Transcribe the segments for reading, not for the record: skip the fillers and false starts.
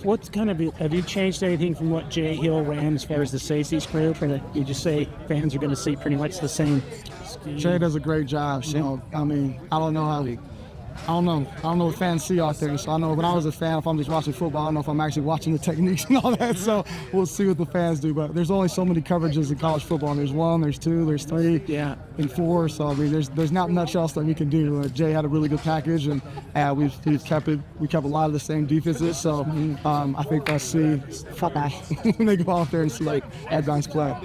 What's kind of have you changed anything from what Jay Hill ran as far as the safeties group, or that you just say fans are going to see pretty much the same scheme? Jay does a great job. So I mean, I don't know what fans see out there. So I know when I was a fan, if I'm just watching football, I don't know if I'm actually watching the techniques and all that. So we'll see what the fans do. But there's only so many coverages in college football. There's 1, there's 2, there's 3, and 4. So I mean, there's not much else that we can do. Jay had a really good package, and we've kept it. We kept a lot of the same defenses. So I think they'll see when they go out there and see like guys play.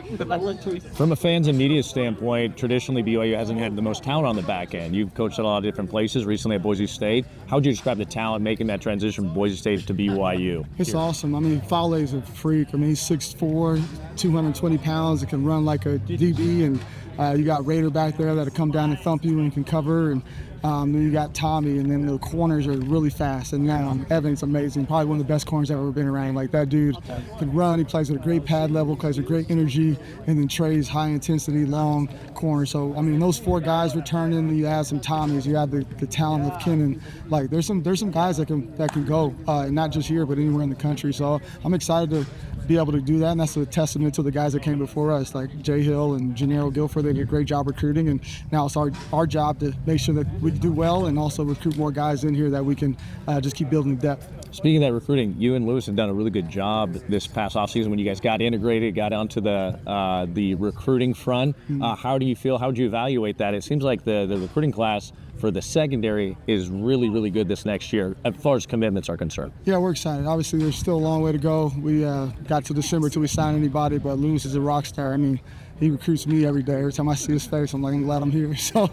From a fans and media standpoint, traditionally BYU hasn't had the most talent on the back end. You've coached at a lot of different places. Recently at Boise State. How would you describe the talent making that transition from Boise State to BYU? It's awesome. I mean, Fale's a freak. I mean, he's 6'4", 220 pounds. He can run like a DB, and you got Raider back there that'll come down and thump you and can cover. And then you got Tommy, and then the corners are really fast. And now Evan's amazing. Probably one of the best corners I've ever been around. Like, that dude can run. He plays with a great pad level, plays with great energy, and then Trey's high intensity, long corner. So, I mean, those 4 guys returning, you add some Tommies, you add the talent of Kennan. Like, there's some guys that can go, and not just here, but anywhere in the country. So I'm excited to be able to do that, and that's a testament to the guys that came before us, like Jay Hill and Gennaro Guilford. They did a great job recruiting, and now it's our job to make sure that we do well and also recruit more guys in here that we can just keep building depth. Speaking of that recruiting, you and Lewis have done a really good job this past offseason when you guys got integrated, got onto the recruiting front. How do you feel? How would you evaluate that? It seems like the recruiting class for the secondary is really, really good this next year as far as commitments are concerned. Yeah, we're excited. Obviously, there's still a long way to go. We got to December till we sign anybody, but Lewis is a rock star. I mean, he recruits me every day. Every time I see his face, I'm like, I'm glad I'm here. So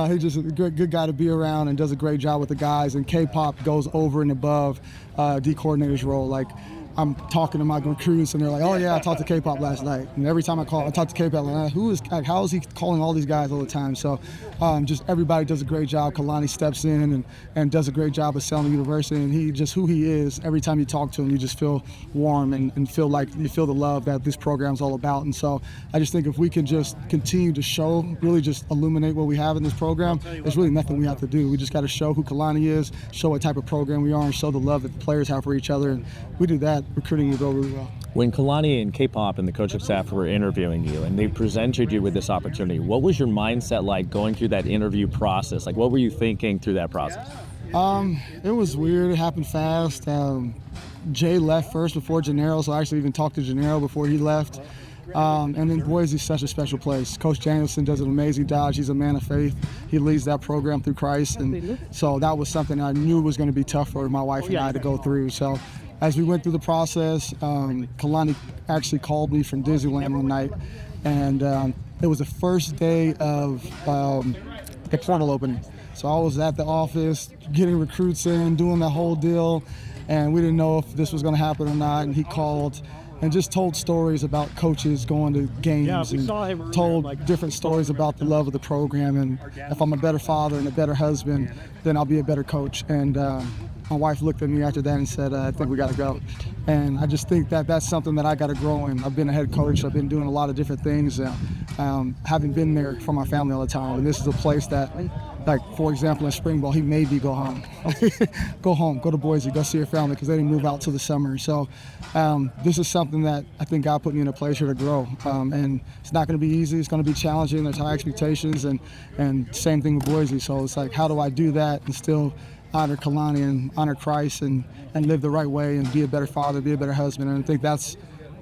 he's just a good guy to be around and does a great job with the guys. And K-Pop goes over and above D coordinator's role. Like, I'm talking to my recruits, and they're like, "Oh yeah, I talked to K-Pop last night." And every time I talk to K-Pop, like, how is he calling all these guys all the time? So, just everybody does a great job. Kalani steps in and does a great job of selling the university, and he just who he is. Every time you talk to him, you just feel warm and feel like you feel the love that this program's all about. And so, I just think if we can just continue to show, really just illuminate what we have in this program, there's really nothing we have to do. We just got to show who Kalani is, show what type of program we are, and show the love that the players have for each other. And we do that, recruiting will go really well. When Kalani and K-Pop and the coaching staff were interviewing you and they presented you with this opportunity, what was your mindset like going through that interview process? Like, what were you thinking through that process? It was weird. It happened fast. Jay left first before Gennaro, so I actually even talked to Gennaro before he left. And then Boise is such a special place. Coach Danielson does an amazing job. He's a man of faith. He leads that program through Christ. And so that was something I knew was going to be tough for my wife and I to go through. So as we went through the process, Kalani actually called me from Disneyland one night. And it was the first day of the portal opening. So I was at the office getting recruits in, doing the whole deal. And we didn't know if this was going to happen or not. And he called and just told stories about coaches going to games and told different stories about the love of the program. And if I'm a better father and a better husband, then I'll be a better coach. And my wife looked at me after that and said, I think we got to go. And I just think that that's something that I got to grow in. I've been a head coach. I've been doing a lot of different things, having been there for my family all the time. And this is a place that, like, for example, in spring ball, he made me go home. Go to Boise, go see your family, because they didn't move out till the summer. So this is something that I think God put me in a place here to grow. And it's not going to be easy. It's going to be challenging. There's high expectations, and same thing with Boise. So it's like, how do I do that and still honor Kalani and honor Christ and live the right way and be a better father, be a better husband? And I think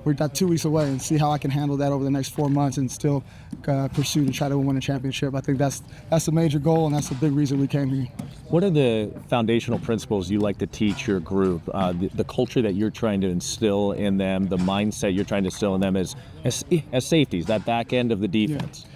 we're about 2 weeks away, and see how I can handle that over the next 4 months and still pursue to try to win a championship. I think that's a major goal, and that's the big reason we came here. What are the foundational principles you like to teach your group, the culture that you're trying to instill in them, the mindset you're trying to instill in them as safeties, that back end of the defense? Yeah.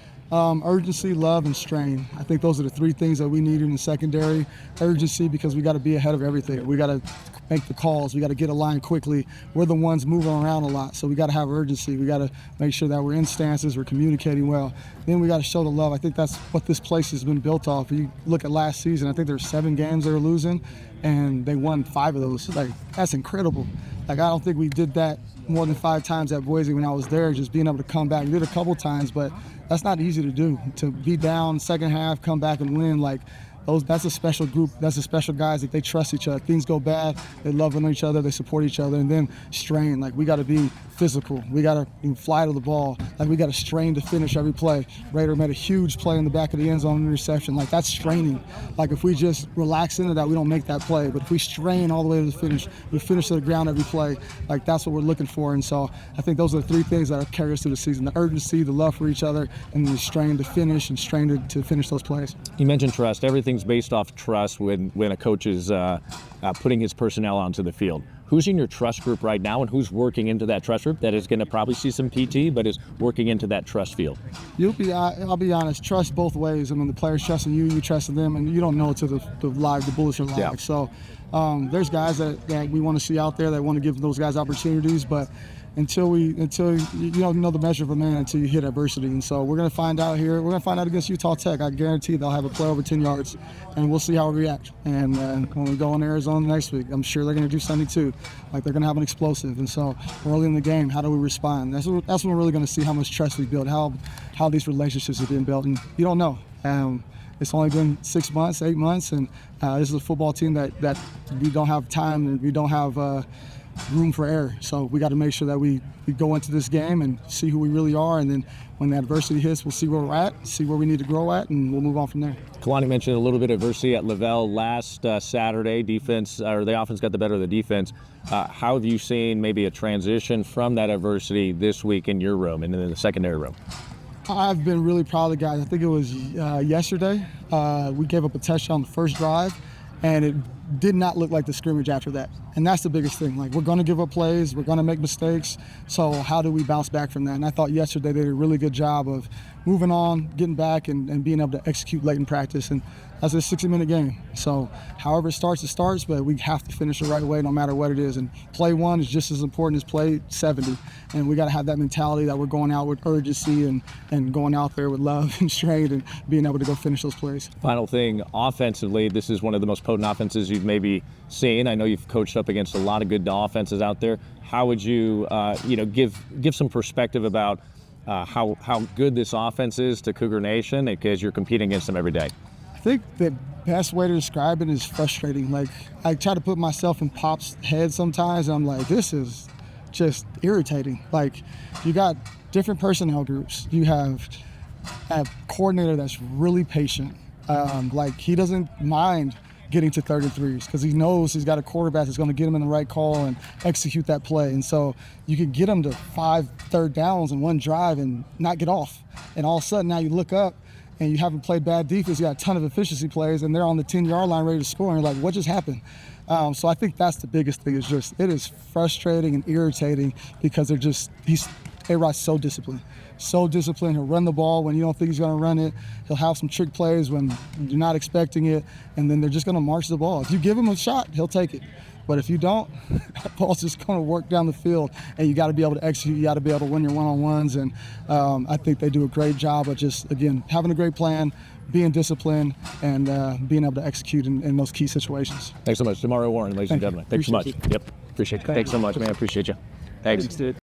Urgency, love, and strain. I think those are the 3 things that we need in the secondary. Urgency, because we got to be ahead of everything. We got to make the calls. We got to get a line quickly. We're the ones moving around a lot, so we got to have urgency. We got to make sure that we're in stances, we're communicating well. Then we got to show the love. I think that's what this place has been built off. You look at last season, I think there were 7 games they were losing, and they won 5 of those. Like, that's incredible. Like, I don't think we did that more than 5 times at Boise when I was there, just being able to come back. We did a couple times, but that's not easy to do. To be down second half, come back and win, like, That's a special group. That's a special guys that they trust each other. Things go bad, they love on each other, they support each other, and then strain. Like, we got to be physical. We got to fly to the ball. Like, we got to strain to finish every play. Raider made a huge play in the back of the end zone interception. Like, that's straining. Like, if we just relax into that, we don't make that play. But if we strain all the way to the finish, we finish to the ground every play. Like, that's what we're looking for. And so I think those are the three things that carry us through the season: the urgency, the love for each other, and the strain to finish and strain to finish those plays. You mentioned trust. Everything's based off trust when a coach is putting his personnel onto the field. Who's in your trust group right now, and who's working into that trust group that is going to probably see some PT, but is working into that trust field? I'll be honest, trust both ways. I mean, the players trusting you, you trusting them, and you don't know until the bullets are live. Yeah. So there's guys that we want to see out there that want to give those guys opportunities, but until you don't know the measure of a man until you hit adversity. And so we're going to find out here. We're going to find out against Utah Tech. I guarantee they'll have a play over 10 yards, and we'll see how we react. And when we go in Arizona next week, I'm sure they're going to do something too. Like, they're going to have an explosive. And so early in the game, how do we respond? That's when we're really going to see how much trust we build, how these relationships have been built. And you don't know. It's only been 6 months, 8 months, and this is a football team that we don't have time, and we don't have room for error. So we got to make sure that we go into this game and see who we really are, and then when the adversity hits, we'll see where we're at, see where we need to grow at, and we'll move on from there. Kalani mentioned a little bit of adversity at Lavelle last Saturday. The offense got the better of the defense. How have you seen maybe a transition from that adversity this week in your room and in the secondary room? I've been really proud of the guys. I think it was yesterday. We gave up a touchdown the first drive, and it did not look like the scrimmage after that. And that's the biggest thing. Like, we're going to give up plays. We're going to make mistakes. So how do we bounce back from that? And I thought yesterday they did a really good job of moving on, getting back, and being able to execute late in practice. And that's a 60-minute game. So however it starts, but we have to finish the right way no matter what it is. And play one is just as important as play 70. And we got to have that mentality that we're going out with urgency and going out there with love and strain and being able to go finish those plays. Final thing, offensively, this is one of the most potent offenses you've maybe seen. I know you've coached up against a lot of good offenses out there. How would you, give some perspective about how good this offense is to Cougar Nation, because you're competing against them every day? I think the best way to describe it is frustrating. Like, I try to put myself in Pop's head sometimes, and I'm like, this is just irritating. Like, you got different personnel groups. You have a coordinator that's really patient. Like, he doesn't mind getting to 33s because he knows he's got a quarterback that's going to get him in the right call and execute that play. And so you could get him to 5 third downs in one drive and not get off. And all of a sudden now you look up and you haven't played bad defense. You got a ton of efficiency plays, and they're on the 10-yard line ready to score. And you're like, what just happened? So I think that's the biggest thing. It is frustrating and irritating because A-Rod's so disciplined. So disciplined. He'll run the ball when you don't think he's going to run it. He'll have some trick plays when you're not expecting it, and then they're just going to march the ball. If you give him a shot, he'll take it. But if you don't, that ball's just going to work down the field, and you got to be able to execute. You got to be able to win your one-on-ones, and I think they do a great job of just, again, having a great plan, being disciplined, and being able to execute in those key situations. Thanks so much. DeMario Warren, ladies and gentlemen. Thanks so much. You. Yep. Appreciate it. Thanks so much, man. Appreciate you. Thanks. Dude.